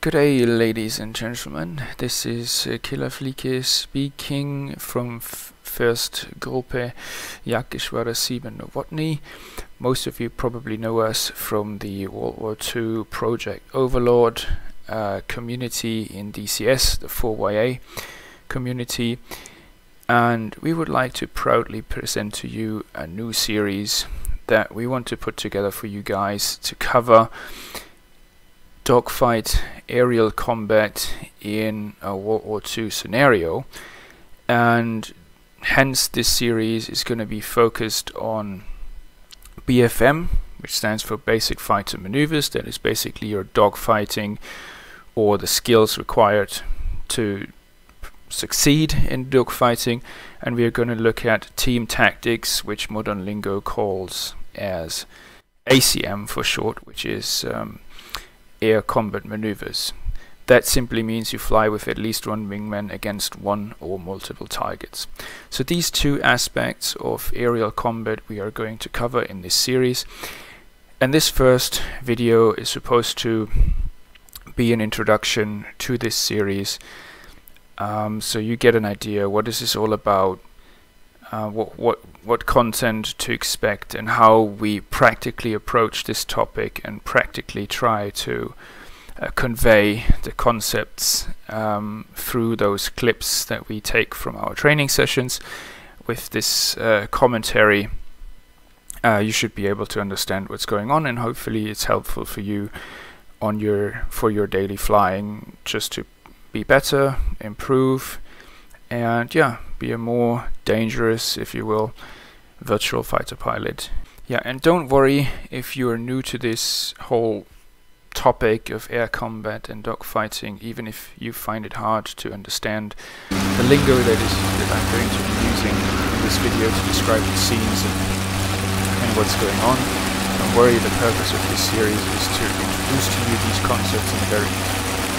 Good day, ladies and gentlemen. This is Killer Flieke speaking from first Gruppe Jagdgeschwader 7 Novotny. Most of you probably know us from the World War II Project Overlord community in DCS, the 4YA community, and we would like to proudly present to you a new series that we want to put together for you guys to cover dogfight, aerial combat in a World War II scenario, and hence this series is going to be focused on BFM, which stands for Basic Fighter Maneuvers. That is basically your dogfighting or the skills required to succeed in dogfighting, and we are going to look at team tactics, which modern lingo calls as ACM for short, which is air combat maneuvers. That simply means you fly with at least one wingman against one or multiple targets. So these two aspects of aerial combat we are going to cover in this series, and this first video is supposed to be an introduction to this series, so you get an idea what this is all about, what content to expect, and how we practically approach this topic and practically try to convey the concepts through those clips that we take from our training sessions. With this commentary, you should be able to understand what's going on, and hopefully it's helpful for you on for your daily flying, just to be better, improve, and yeah, be a more dangerous, if you will, virtual fighter pilot. Yeah, and don't worry if you are new to this whole topic of air combat and dogfighting, even if you find it hard to understand the lingo that I'm going to be using in this video to describe the scenes and what's going on. Don't worry, the purpose of this series is to introduce to you these concepts in a very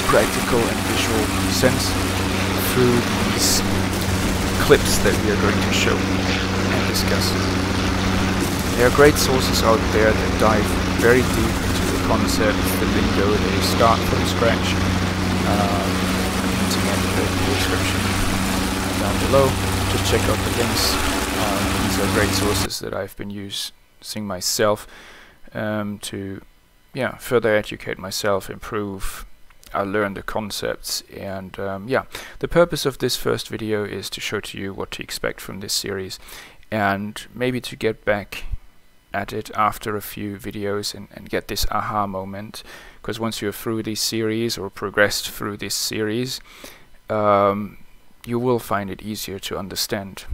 practical and visual sense through these clips that we are going to show and discuss. There are great sources out there that dive very deep into the concept, the lingo. They start from scratch. Hinting at the description down below. Just check out the links. These are great sources that I've been using myself to further educate myself, improve, learn the concepts, and the purpose of this first video is to show to you what to expect from this series, and maybe to get back at it after a few videos and get this aha moment, because once you're through this series or progressed through this series, you will find it easier to understand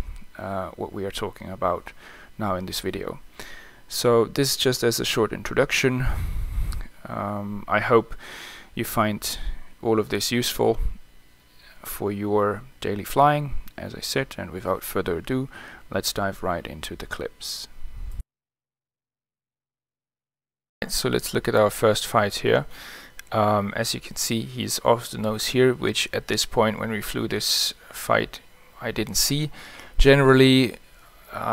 what we are talking about now in this video. So this just as a short introduction. I hope you find all of this useful for your daily flying, as I said, and without further ado, let's dive right into the clips. So let's look at our first fight here. As you can see, he's off the nose here, which at this point when we flew this fight I didn't see. Generally,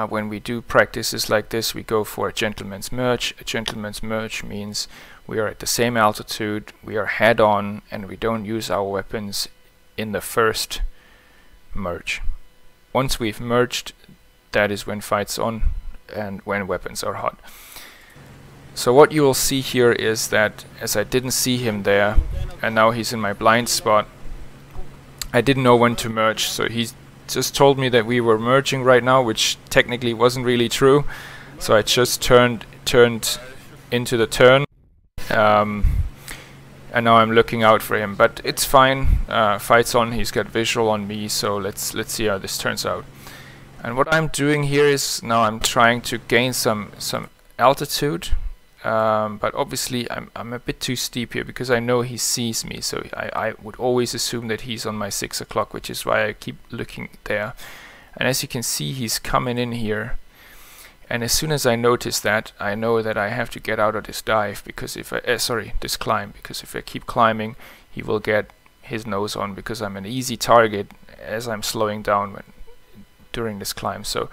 when we do practices like this, we go for a gentleman's merge. A gentleman's merge means we are at the same altitude, we are head on, and we don't use our weapons in the first merge. Once we've merged, that is when fight's on and when weapons are hot. So what you will see here is that as I didn't see him there, and now he's in my blind spot, I didn't know when to merge, so he's just told me that we were merging right now, which technically wasn't really true. So I just turned into the turn, and now I'm looking out for him. But it's fine. Fight's on. He's got visual on me. So let's see how this turns out. And what I'm doing here is now I'm trying to gain some altitude, but obviously I'm a bit too steep here because I know he sees me. So I would always assume that he's on my 6 o'clock, which is why I keep looking there. And as you can see, he's coming in here. And as soon as I notice that, I know that I have to get out of this dive, because if I, this climb, because if I keep climbing, he will get his nose on, because I'm an easy target as I'm slowing down during this climb. So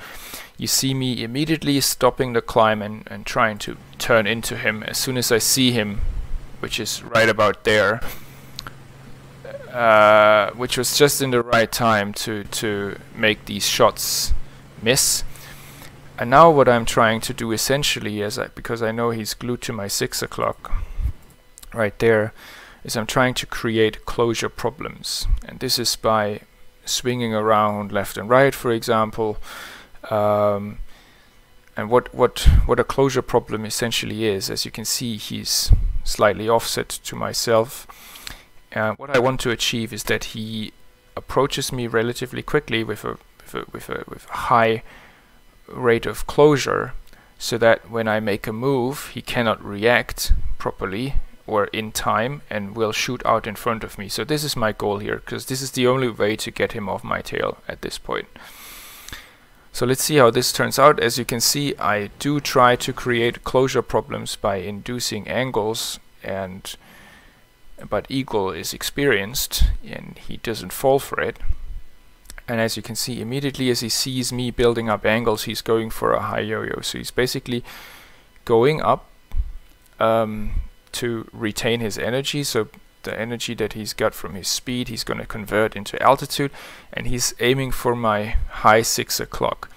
you see me immediately stopping the climb and trying to turn into him. As soon as I see him, which is right about there, which was just in the right time to make these shots miss. And now what I'm trying to do essentially, because I know he's glued to my 6 o'clock right there, is I'm trying to create closure problems. And this is by swinging around left and right, for example. And what a closure problem essentially is, as you can see, he's slightly offset to myself. What I want to achieve is that he approaches me relatively quickly with a high rate of closure, so that when I make a move, he cannot react properly or in time and will shoot out in front of me. So this is my goal here, because this is the only way to get him off my tail at this point. So let's see how this turns out. As you can see, I do try to create closure problems by inducing angles, but Eagle is experienced and he doesn't fall for it. And as you can see, immediately as he sees me building up angles, he's going for a high yo-yo. So he's basically going up to retain his energy. So the energy that he's got from his speed, he's going to convert into altitude, and he's aiming for my high 6 o'clock,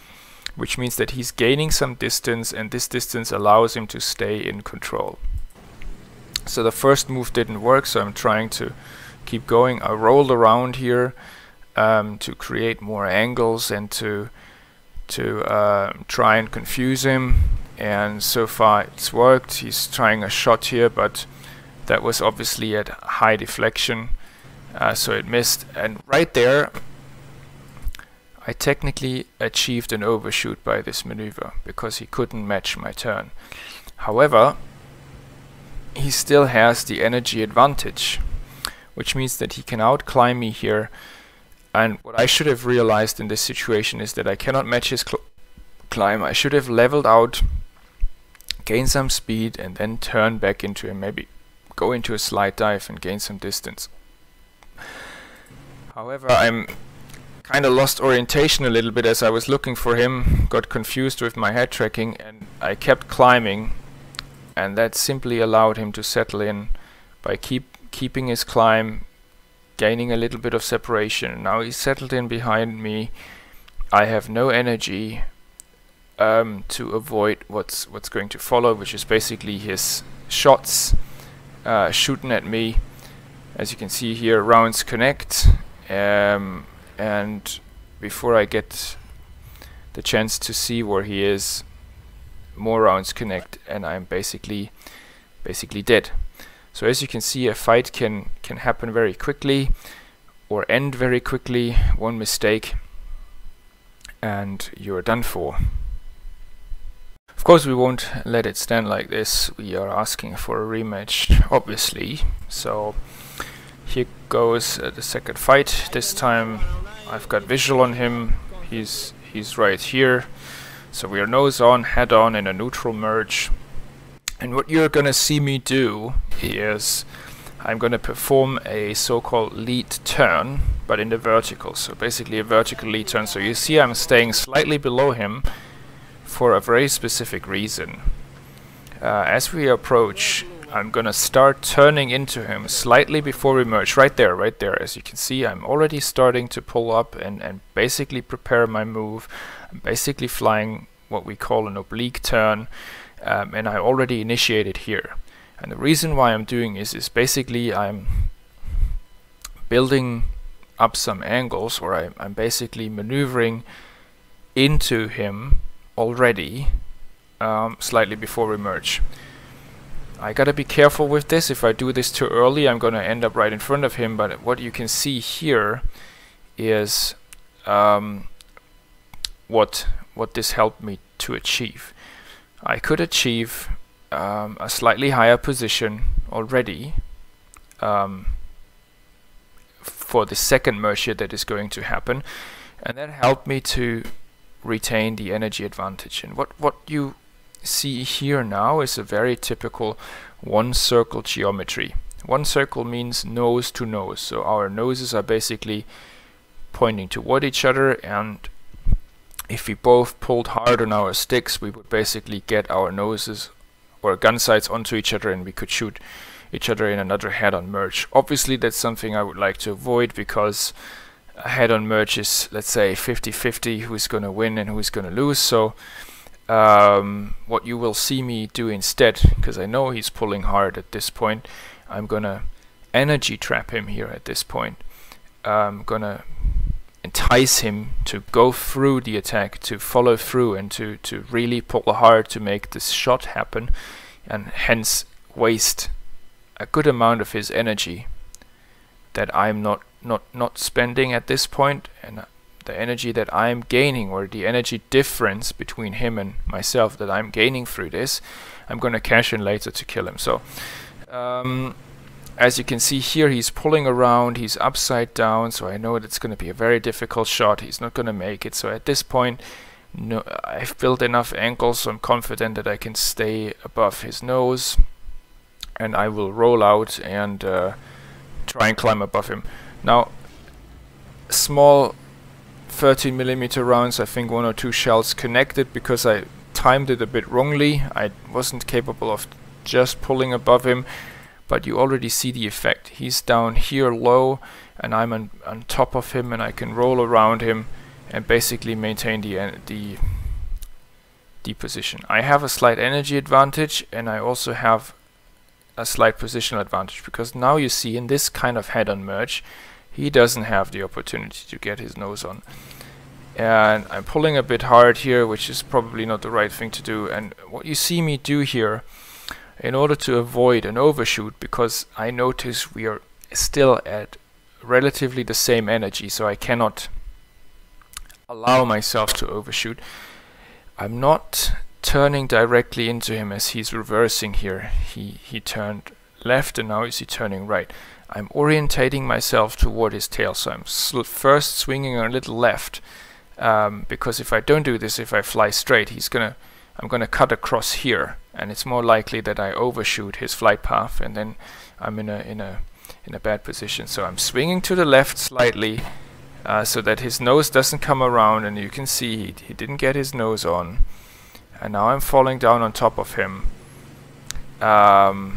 which means that he's gaining some distance, and this distance allows him to stay in control. So the first move didn't work, so I'm trying to keep going. I rolled around here to create more angles and to try and confuse him, and so far it's worked. He's trying a shot here, but that was obviously at high deflection, so it missed. And right there I technically achieved an overshoot by this maneuver, because he couldn't match my turn. However, he still has the energy advantage, which means that he can outclimb me here. And what I should have realized in this situation is that I cannot match his climb. I should have leveled out, gain some speed, and then turn back into him, maybe go into a slide dive and gain some distance. However, I'm kind of lost orientation a little bit as I was looking for him, got confused with my head tracking, and I kept climbing, and that simply allowed him to settle in by keeping his climb, gaining a little bit of separation. Now he's settled in behind me. I have no energy to avoid what's going to follow, which is basically his shots shooting at me. As you can see here, rounds connect, and before I get the chance to see where he is, more rounds connect, and I'm basically dead. So as you can see, a fight can happen very quickly or end very quickly. One mistake and you're done for. Of course, we won't let it stand like this. We are asking for a rematch, obviously. So here goes the second fight. This time I've got visual on him. He's right here. So we are nose on, head on in a neutral merge. And what you're gonna see me do is I'm gonna perform a so-called lead turn, but in the vertical. So basically a vertical lead turn. So you see I'm staying slightly below him for a very specific reason. As we approach, I'm gonna start turning into him slightly before we merge. Right there. As you can see, I'm already starting to pull up and basically prepare my move. I'm basically flying what we call an oblique turn. And I already initiated here, and the reason why I'm doing is basically I'm building up some angles, or I'm basically maneuvering into him already slightly before we merge. I gotta be careful with this. If I do this too early, I'm gonna end up right in front of him. But what you can see here is what this helped me to achieve. I could achieve a slightly higher position already for the second merge here that is going to happen, and that helped me to retain the energy advantage. And what you see here now is a very typical one circle geometry. One circle means nose to nose, so our noses are basically pointing toward each other, and if we both pulled hard on our sticks, we would basically get our noses or gun sights onto each other, and we could shoot each other in another head-on merge. Obviously that's something I would like to avoid, because a head-on merge is, let's say, 50-50 who's going to win and who's going to lose. So what you will see me do instead, because I know he's pulling hard at this point, I'm going to energy trap him here at this point. I'm going to entice him to go through the attack, to follow through, and to really pull hard to make this shot happen, and hence waste a good amount of his energy that I'm not spending at this point, and the energy that I'm gaining, or the energy difference between him and myself that I'm gaining through this, I'm going to cash in later to kill him. So as you can see here, he's pulling around, he's upside down, so I know that's going to be a very difficult shot. He's not going to make it. So at this point, no, I've built enough angles, so I'm confident that I can stay above his nose, and I will roll out and try and climb above him. Now, small 13mm rounds, I think 1 or 2 shells connected because I timed it a bit wrongly. I wasn't capable of just pulling above him. But you already see the effect. He's down here low, and I'm on top of him, and I can roll around him and basically maintain the position. I have a slight energy advantage, and I also have a slight positional advantage, because now you see in this kind of head-on merge, he doesn't have the opportunity to get his nose on. And I'm pulling a bit hard here, which is probably not the right thing to do. And what you see me do here, in order to avoid an overshoot, because I notice we are still at relatively the same energy, so I cannot allow myself to overshoot, I'm not turning directly into him as he's reversing here. He turned left, and now is he turning right. I'm orientating myself toward his tail, so I'm first swinging a little left, because if I don't do this, if I fly straight, I'm gonna cut across here, and it's more likely that I overshoot his flight path, and then I'm in a bad position. So I'm swinging to the left slightly, so that his nose doesn't come around, and you can see he didn't get his nose on, and now I'm falling down on top of him, and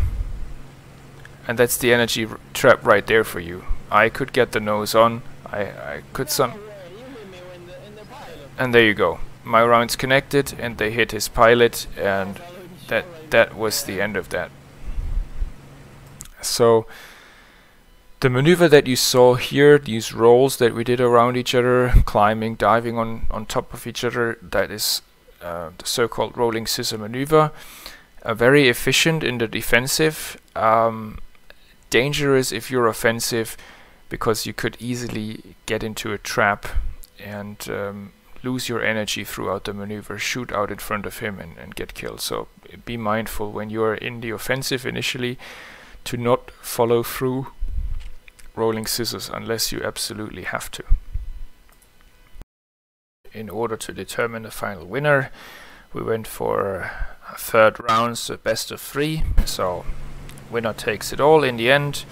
that's the energy trap right there for you. I could get the nose on, I could and there you go. My rounds connected, and they hit his pilot, and that was the end of that. So the maneuver that you saw here, these rolls that we did around each other, climbing, diving on top of each other, that is the so-called rolling scissor maneuver. Very efficient in the defensive, dangerous if you're offensive, because you could easily get into a trap and lose your energy throughout the maneuver, shoot out in front of him and get killed. So be mindful when you're in the offensive initially to not follow through rolling scissors unless you absolutely have to. In order to determine the final winner, we went for a third round, so best of 3. So winner takes it all in the end.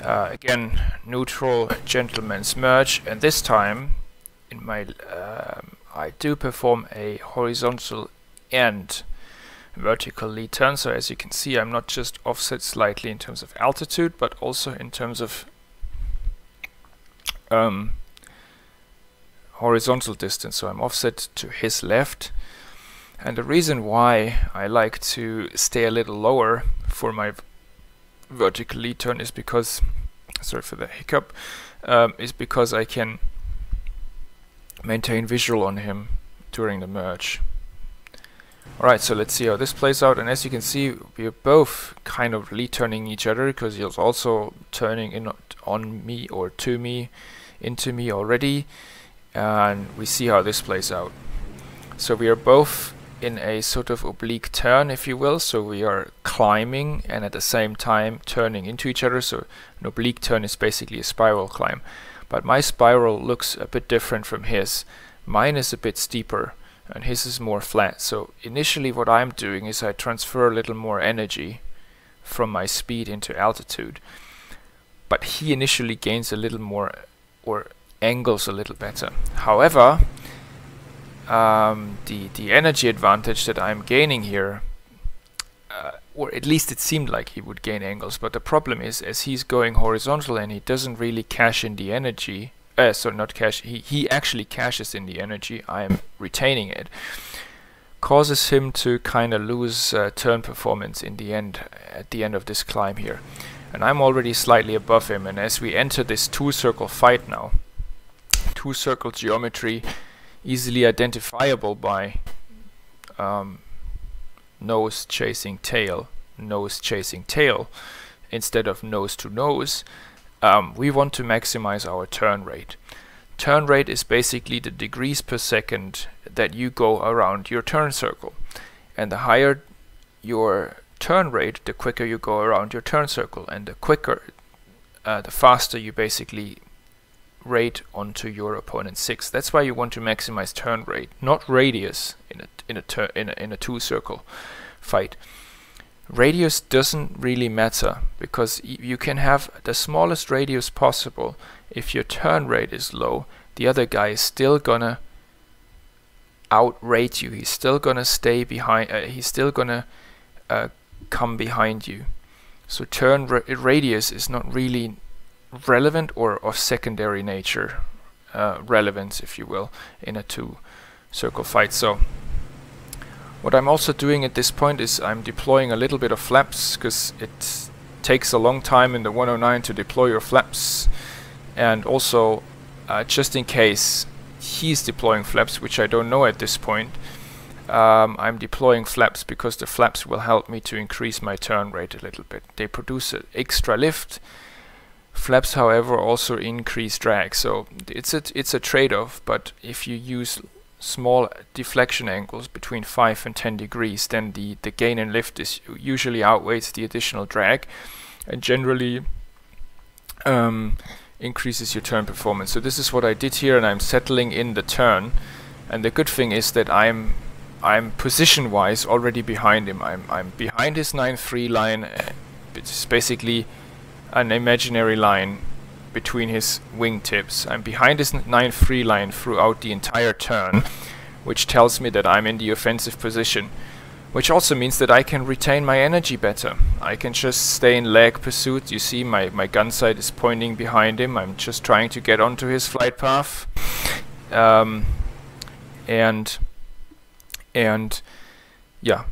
Again, neutral gentleman's merge, and this time in my I do perform a horizontal and vertical lead turn. So as you can see, I'm not just offset slightly in terms of altitude, but also in terms of horizontal distance. So I'm offset to his left, and the reason why I like to stay a little lower for my vertical lead turn is because, sorry for the hiccup, is because I can maintain visual on him during the merge. Alright, so let's see how this plays out, and as you can see, we are both kind of lead turning each other, because he's also turning in on me or to me, into me already, and we see how this plays out. So we are both in a sort of oblique turn, if you will, so we are climbing and at the same time turning into each other. So an oblique turn is basically a spiral climb, but my spiral looks a bit different from his. Mine is a bit steeper and his is more flat. So initially what I'm doing is I transfer a little more energy from my speed into altitude, but he initially gains a little more, or angles a little better. However, the energy advantage that I'm gaining here or at least it seemed like he would gain angles, but the problem is, as he's going horizontal and he doesn't really cash in the energy, sorry, not cash, he actually cashes in the energy, I am retaining it, causes him to kind of lose turn performance in the end, at the end of this climb here. And I'm already slightly above him, and as we enter this two-circle fight now, two-circle geometry, easily identifiable by nose chasing tail, instead of nose to nose, we want to maximize our turn rate. Turn rate is basically the degrees per second that you go around your turn circle, and the higher your turn rate, the quicker you go around your turn circle, and the faster you basically rate onto your opponent's 6. That's why you want to maximize turn rate, not radius in a two-circle fight. Radius doesn't really matter, because you can have the smallest radius possible. If your turn rate is low, the other guy is still gonna outrate you. He's still gonna stay behind. He's still gonna come behind you. So turn radius is not really relevant, or of secondary nature relevance, if you will, in a two-circle fight. So what I'm also doing at this point is I'm deploying a little bit of flaps, because it takes a long time in the 109 to deploy your flaps, and also just in case he's deploying flaps, which I don't know at this point, I'm deploying flaps because the flaps will help me to increase my turn rate a little bit. They produce an extra lift. Flaps, however, also increase drag, so it's a trade-off. But if you use small deflection angles between 5 and 10 degrees, then the gain in lift is usually outweighs the additional drag, and generally increases your turn performance. So this is what I did here, and I'm settling in the turn. And the good thing is that I'm position-wise already behind him. I'm behind his 9-3 line. It's basically an imaginary line between his wingtips. I'm behind his 9-3 line throughout the entire turn, which tells me that I'm in the offensive position, which also means that I can retain my energy better. I can just stay in lag pursuit. You see my gun sight is pointing behind him. I'm just trying to get onto his flight path. And yeah,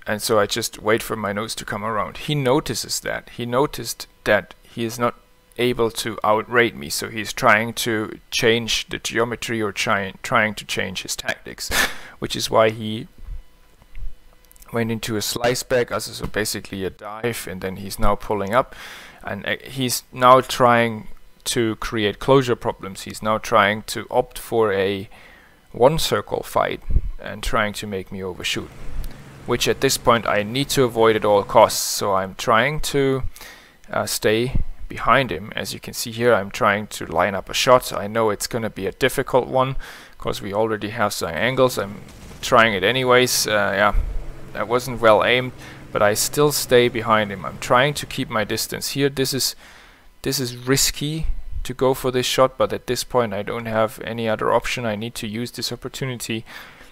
and so I just wait for my nose to come around. He notices that. He noticed that he is not able to outrate me, so he's trying to change the geometry, or trying to change his tactics, which is why he went into a slice back, so basically a dive, and then he's now pulling up, and he's now trying to create closure problems. He's now trying to opt for a one-circle fight and trying to make me overshoot, which at this point I need to avoid at all costs. So I'm trying to stay behind him. As you can see here, I'm trying to line up a shot. I know it's going to be a difficult one because we already have some angles. I'm trying it anyways. Yeah, that wasn't well aimed, but I still stay behind him. I'm trying to keep my distance here. This is risky to go for this shot, but at this point I don't have any other option. I need to use this opportunity,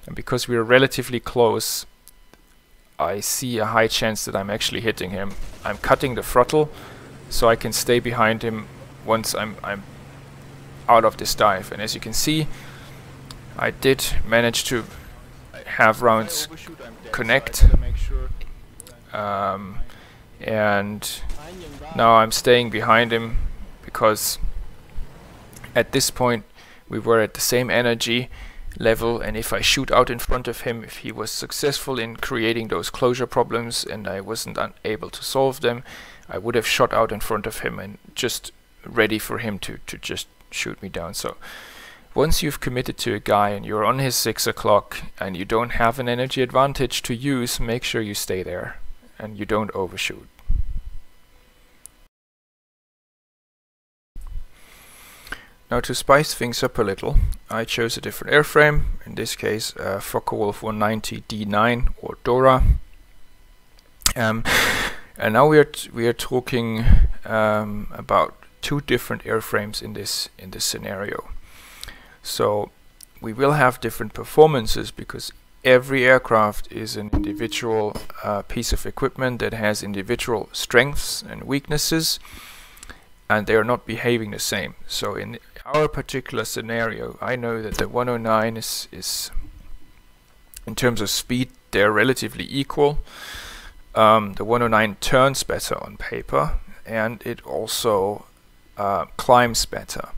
and because we are relatively close, I see a high chance that I'm actually hitting him. I'm cutting the throttle so I can stay behind him once I'm out of this dive. And as you can see, I did manage to have rounds connect, and now I'm staying behind him because at this point we were at the same energy level, and if I shoot out in front of him, if he was successful in creating those closure problems and I wasn't able to solve them, I would have shot out in front of him and just ready for him to just shoot me down. So once you've committed to a guy and you're on his 6 o'clock and you don't have an energy advantage to use, make sure you stay there and you don't overshoot. Now, to spice things up a little, I chose a different airframe, in this case Focke-Wulf 190 D9 or Dora. And now we are talking about two different airframes in this scenario. So we will have different performances because every aircraft is an individual piece of equipment that has individual strengths and weaknesses, and they are not behaving the same. So in our particular scenario, I know that the 109 is in terms of speed, they're relatively equal. The 109 turns better on paper, and it also climbs better.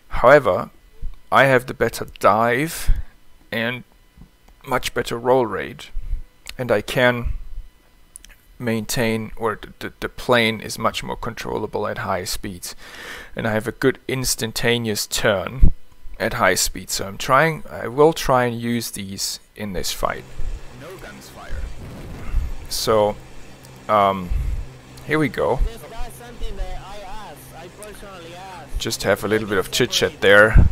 However, I have the better dive and much better roll rate, and I can maintain, or the plane is much more controllable at high speeds, and I have a good instantaneous turn at high speed. So I will try and use these in this fight. No guns fired. So here we go. Just have a little bit of chit chat there.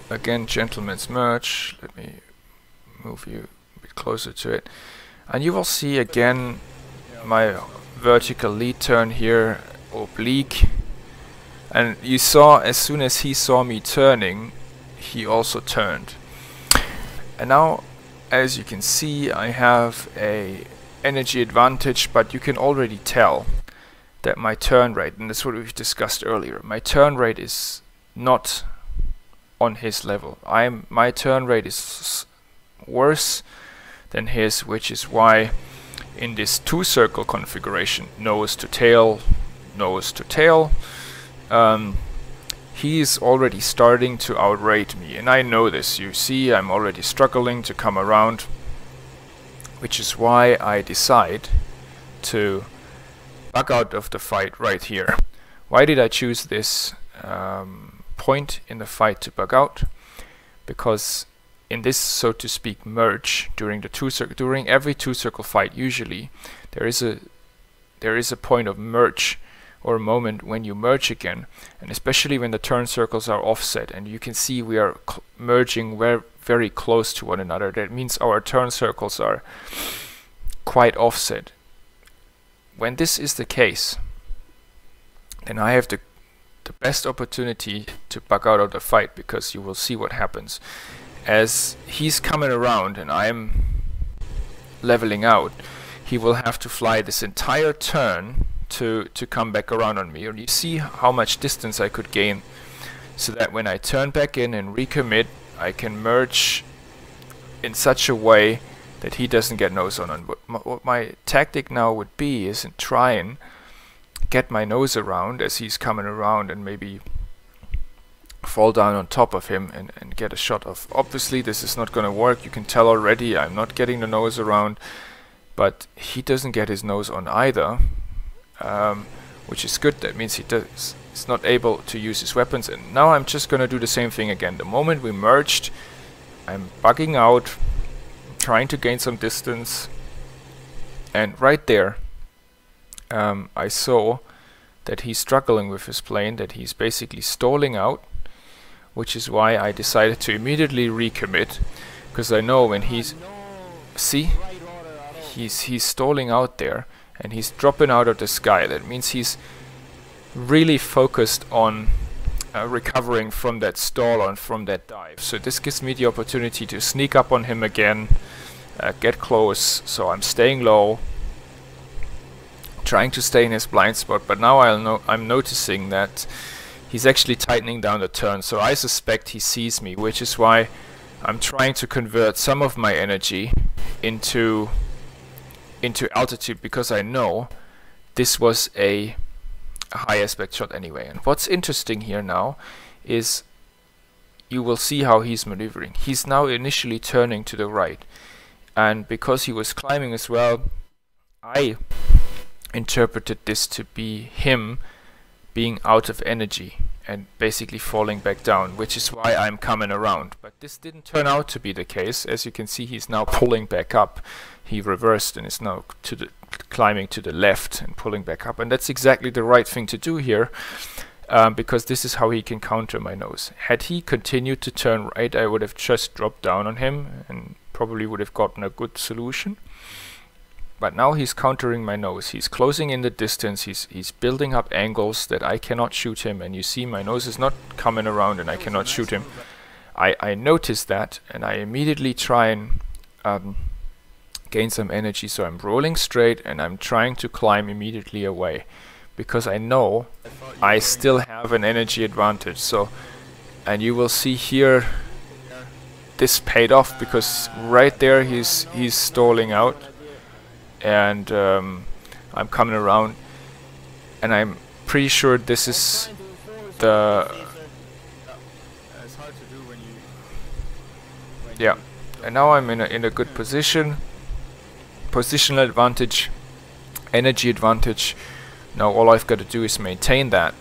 Again, gentleman's merge. Let me move you a bit closer to it, and you will see again my vertical lead turn here, oblique, and you saw as soon as he saw me turning, he also turned. And now, as you can see, I have a energy advantage, but you can already tell that my turn rate, and that's what we've discussed earlier, my turn rate is not on his level. My turn rate is worse than his, which is why in this two-circle configuration, nose to tail, he's already starting to outrate me, and I know this. You see, I'm already struggling to come around, which is why I decide to bug out of the fight right here. Why did I choose this point in the fight to bug out? Because in this, so to speak, merge during every two-circle fight, usually there is a point of merge, or a moment when you merge again, and especially when the turn circles are offset, and you can see we are merging very close to one another. That means our turn circles are quite offset. When this is the case, then I have the best opportunity to bug out of the fight, because you will see what happens. As he's coming around and I'm leveling out, he will have to fly this entire turn to come back around on me. And you see how much distance I could gain, so that when I turn back in and recommit, I can merge in such a way that he doesn't get nose on. What my tactic now would be is to try and get my nose around as he's coming around, and maybe fall down on top of him and get a shot of. Obviously this is not going to work. You can tell already I'm not getting the nose around, but he doesn't get his nose on either, which is good. That means he's not able to use his weapons. And now I'm just going to do the same thing again. The moment we merged, I'm bugging out, trying to gain some distance, and right there I saw that he's struggling with his plane, that he's basically stalling out, which is why I decided to immediately recommit, because I know when he's stalling out there and he's dropping out of the sky. That means he's really focused on recovering from that stall and from that dive. So this gives me the opportunity to sneak up on him again, get close. So I'm staying low, trying to stay in his blind spot, but now I'm noticing that he's actually tightening down the turn. So I suspect he sees me, which is why I'm trying to convert some of my energy into altitude, because I know this was a high aspect shot anyway. And what's interesting here now is you will see how he's maneuvering. He's now initially turning to the right, and because he was climbing as well, I interpreted this to be him being out of energy and basically falling back down, which is why I'm coming around. But this didn't turn out to be the case. As you can see, he's now pulling back up. He reversed and is now climbing to the left and pulling back up, and that's exactly the right thing to do here, because this is how he can counter my nose. Had he continued to turn right, I would have just dropped down on him and probably would have gotten a good solution. But now he's countering my nose. He's closing in the distance. He's building up angles that I cannot shoot him. And you see my nose is not coming around and I cannot shoot him. I notice that and I immediately try and gain some energy. So I'm rolling straight and I'm trying to climb immediately away, because I know I still have an energy advantage. So, and you will see here, this paid off, because right there he's stalling out, and I'm coming around, and I'm pretty sure this is the yeah. And now I'm in a good position, positional advantage, energy advantage. Now all I've got to do is maintain that.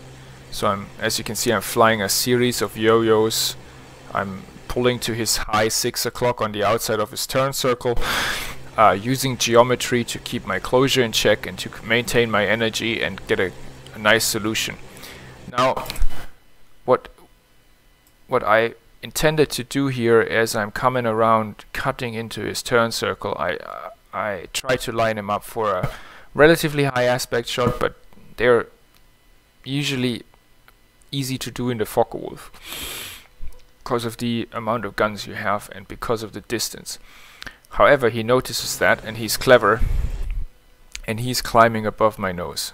So I'm, as you can see, I'm flying a series of yo-yos. I'm pulling to his high 6 o'clock on the outside of his turn circle, using geometry to keep my closure in check and to maintain my energy and get a nice solution. Now, what I intended to do here, as I'm coming around, cutting into his turn circle, I try to line him up for a relatively high aspect shot, but they're usually easy to do in the Focke-Wulf because of the amount of guns you have and because of the distance. However, he notices that and he's clever and he's climbing above my nose.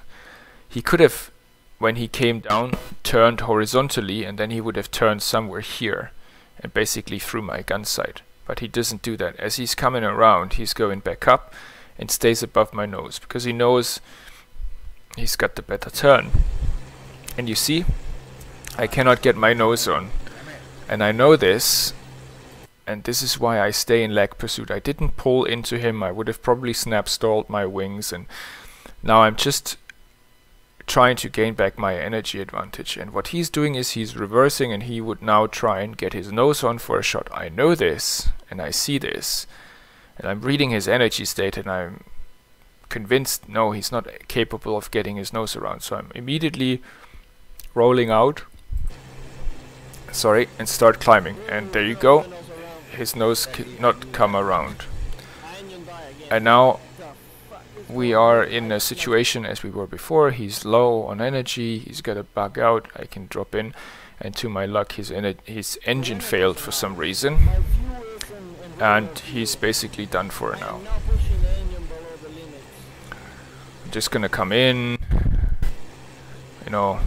He could have, when he came down, turned horizontally, and then he would have turned somewhere here and basically through my gun sight. But he doesn't do that. As he's coming around, he's going back up and stays above my nose because he knows he's got the better turn. And you see, I cannot get my nose on, and I know this, and this is why I stay in lag pursuit. I didn't pull into him. I would have probably snap stalled my wings, and now I'm just trying to gain back my energy advantage. And what he's doing is he's reversing, and he would now try and get his nose on for a shot. I know this and I see this, and I'm reading his energy state, and I'm convinced no, he's not capable of getting his nose around. So I'm immediately rolling out, and start climbing, and there you go, his nose cannot come around. And now we are in a situation as we were before. He's low on energy, he's got to bug out, I can drop in, and to my luck his engine failed for some reason, and he's basically done for now. I'm just gonna come in, you know,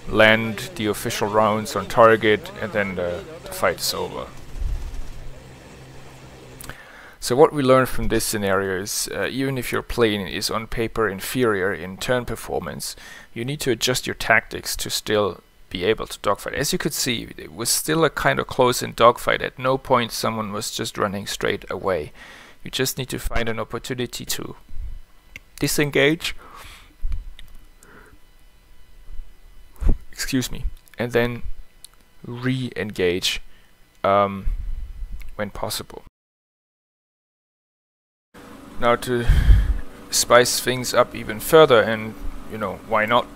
land the official rounds on target, and then the fight is over. So what we learned from this scenario is even if your plane is on paper inferior in turn performance, you need to adjust your tactics to still be able to dogfight. As you could see, it was still a kind of close-in dogfight. At no point someone was just running straight away. You just need to find an opportunity to disengage, excuse me, and then re-engage when possible. Now to spice things up even further, and you know, why not,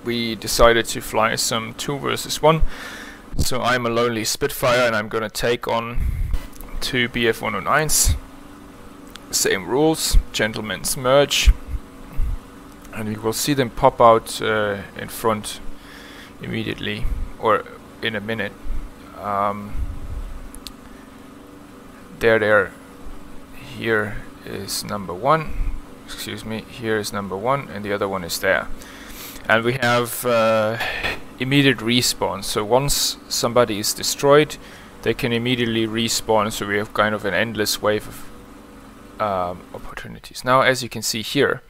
we decided to fly some 2 versus 1. So I'm a lonely Spitfire and I'm gonna take on 2 BF-109s. Same rules, gentlemen's merge, and you will see them pop out in front immediately, or in a minute. There. Here is number 1. Excuse me. Here is number 1, and the other one is there. And we have immediate respawn. So once somebody is destroyed, they can immediately respawn. So we have kind of an endless wave of opportunities. Now, as you can see here,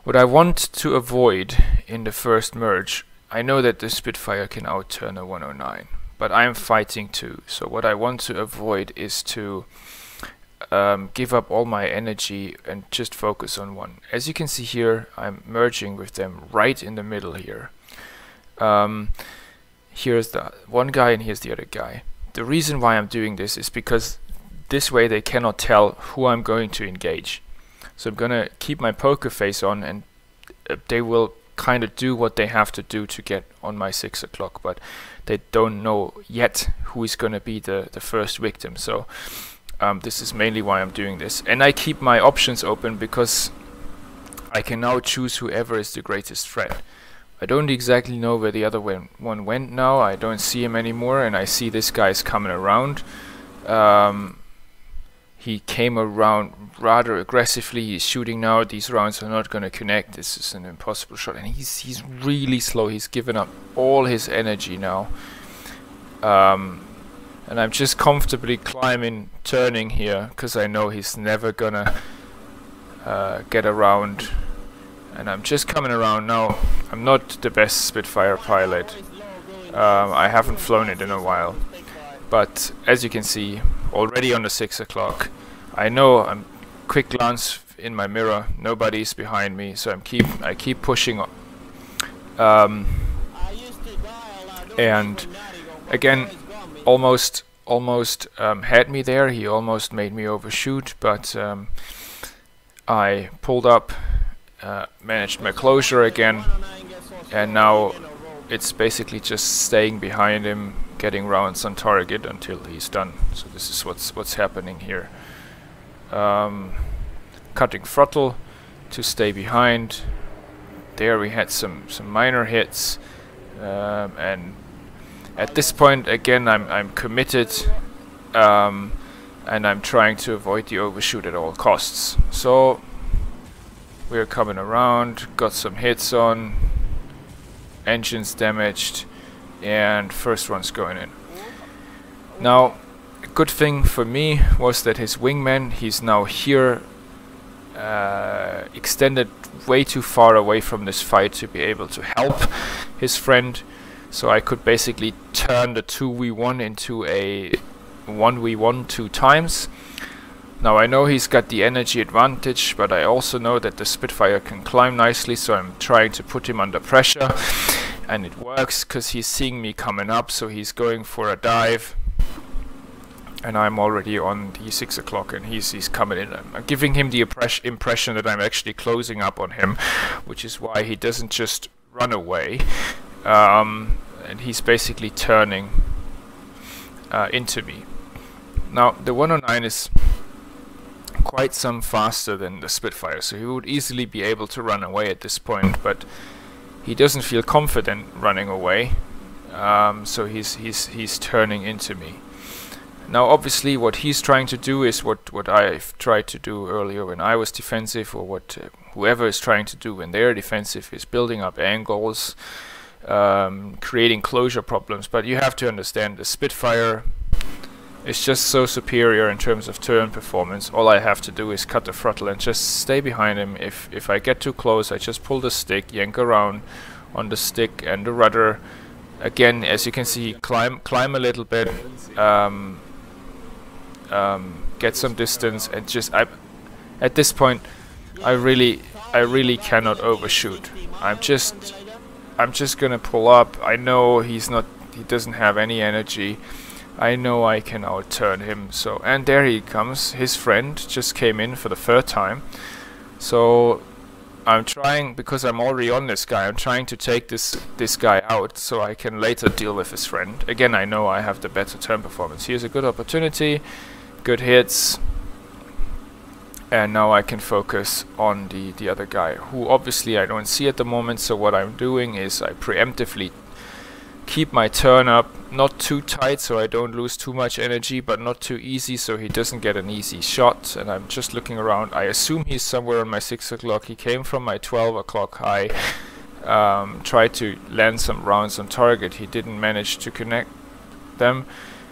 what I want to avoid in the first merge, I know that the Spitfire can outturn a 109, but I'm fighting too. So what I want to avoid is to give up all my energy and just focus on one. As you can see here, I'm merging with them right in the middle here. Here's the one guy and here's the other guy. The reason why I'm doing this is because this way they cannot tell who I'm going to engage. So I'm gonna keep my poker face on, and they will kind of do what they have to do to get on my 6 o'clock, but they don't know yet who is gonna be the first victim. So This is mainly why I'm doing this, and I keep my options open because I can now choose whoever is the greatest threat. I don't exactly know where the other one went now. I don't see him anymore, and I see this guy's coming around. He came around rather aggressively. He's shooting now. These rounds are not going to connect. This is an impossible shot, and he's really slow. He's given up all his energy now. And I'm just comfortably climbing, turning here, because I know he's never gonna get around. And I'm just coming around now. I'm not the best Spitfire pilot. I haven't flown it in a while. But as you can see, already on the 6 o'clock, I know I'm quick glance in my mirror. Nobody's behind me, so I keep pushing on. And again, almost had me there. He almost made me overshoot, but I pulled up, managed my closure again, and now it's basically just staying behind him, getting rounds on target until he's done. So this is what's happening here. Cutting throttle to stay behind. There we had some minor hits, and at this point again I'm committed, and I'm trying to avoid the overshoot at all costs. So we're coming around, got some hits on, engines damaged, and first one's going in. Now, a good thing for me was that his wingman, he's now here, extended way too far away from this fight to be able to help his friend, so I could basically turn the 2v1 into a 1v1 2 times. Now I know he's got the energy advantage, but I also know that the Spitfire can climb nicely, so I'm trying to put him under pressure, and it works because he's seeing me coming up, so he's going for a dive, and I'm already on the 6 o'clock, and he's coming in. I'm giving him the impression that I'm actually closing up on him, which is why he doesn't just run away, and he's basically turning into me. Now the 109 is quite some faster than the Spitfire, so he would easily be able to run away at this point, but he doesn't feel confident running away, so he's turning into me. Now obviously what he's trying to do is what I've tried to do earlier when I was defensive, or what whoever is trying to do when they're defensive, is building up angles, creating closure problems. But you have to understand, the Spitfire is just so superior in terms of turn performance. All I have to do is cut the throttle and just stay behind him. If I get too close, I just pull the stick, yank around on the stick and the rudder. Again, as you can see, climb a little bit, get some distance, and just at this point I really cannot overshoot. I'm just gonna pull up. I know he doesn't have any energy. I know I can outturn him. So, and there he comes. His friend just came in for the third time. So I'm trying, because I'm already on this guy, I'm trying to take this guy out so I can later deal with his friend. Again, I know I have the better turn performance. Here's a good opportunity, good hits, and now I can focus on the other guy, who obviously I don't see at the moment. So what I'm doing is I preemptively keep my turn up, not too tight so I don't lose too much energy, but not too easy so he doesn't get an easy shot. And I'm just looking around. I assume he's somewhere on my 6 o'clock. He came from my 12 o'clock high, tried to land some rounds on target. He didn't manage to connect them,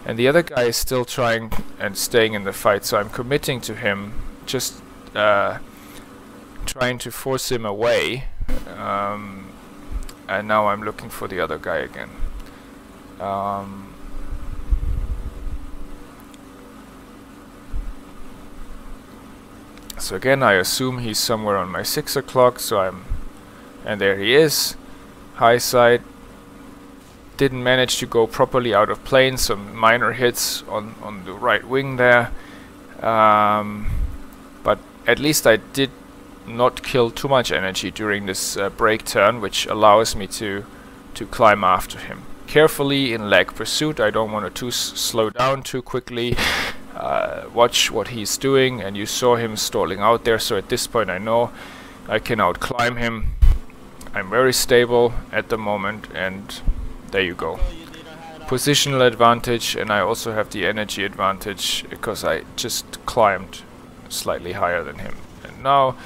and the other guy is still trying and staying in the fight, so I'm committing to him, just trying to force him away, and now I'm looking for the other guy again. So again, I assume he's somewhere on my 6 o'clock, so and there he is, high side. Didn't manage to go properly out of plane, some minor hits on the right wing there, but at least I did not kill too much energy during this brake turn, which allows me to climb after him carefully in lag pursuit. I don't want to slow down too quickly. watch what he's doing, and you saw him stalling out there, so at this point I know I can outclimb him. I'm very stable at the moment, and there you go. Positional advantage, and I also have the energy advantage because I just climbed slightly higher than him. And now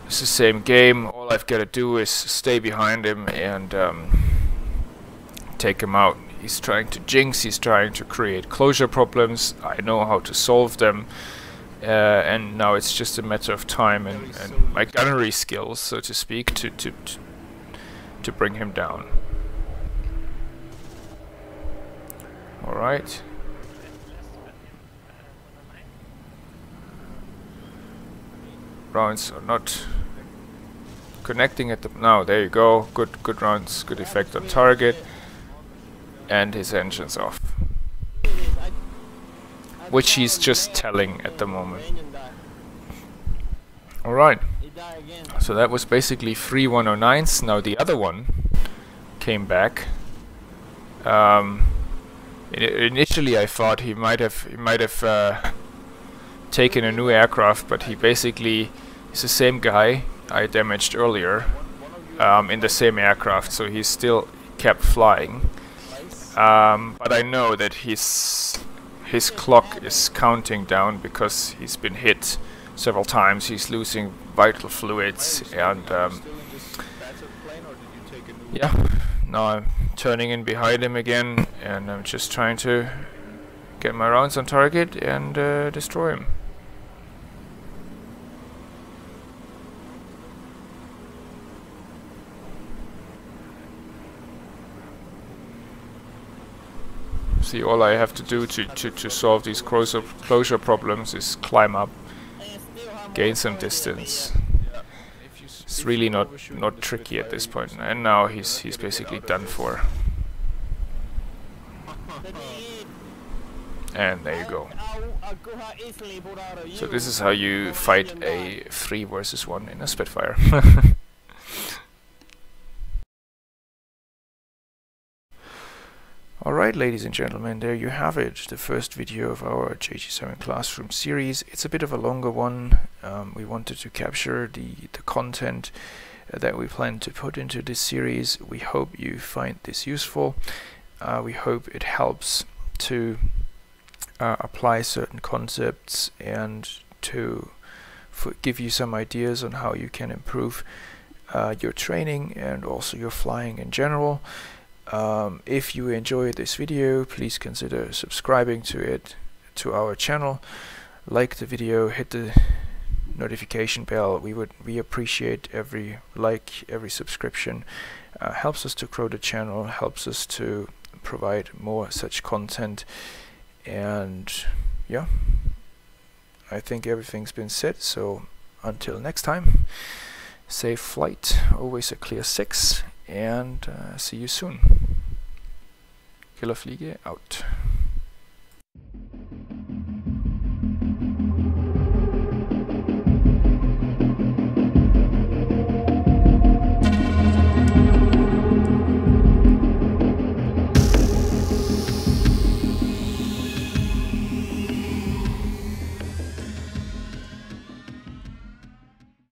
it's the same game. All I've got to do is stay behind him and take him out. He's trying to jinx, he's trying to create closure problems. I know how to solve them, and now it's just a matter of time and my gunnery skills, so to speak, to bring him down. Alright. Rounds are not connecting at the... Now, there you go. Good rounds, good effect on target. And his engine's off. Which he's just telling at the moment. Alright. So that was basically 3 109s. Now the other one came back. Initially I thought he might have taken a new aircraft, but he basically is the same guy I damaged earlier in the same aircraft, so he still kept flying. But I know that his clock is counting down because he's been hit several times. He's losing vital fluids, and yeah. Now I'm turning in behind him again, and I'm just trying to get my rounds on target and destroy him. See, all I have to do to solve these closure problems is climb up, gain some distance. It's really not tricky at this point, and now he's basically done for. And there you go. So this is how you fight a 3 versus 1 in a Spitfire. Alright, ladies and gentlemen, there you have it, the first video of our JG7 classroom series. It's a bit of a longer one. We wanted to capture the content that we plan to put into this series. We hope you find this useful. We hope it helps to apply certain concepts and to give you some ideas on how you can improve your training and also your flying in general. If you enjoyed this video, please consider subscribing to our channel. Like the video, hit the notification bell. We appreciate every like, every subscription. Helps us to grow the channel, helps us to provide more such content. And yeah, I think everything's been said. So until next time, safe flight, always a clear 6. And see you soon. Killer Fliege out.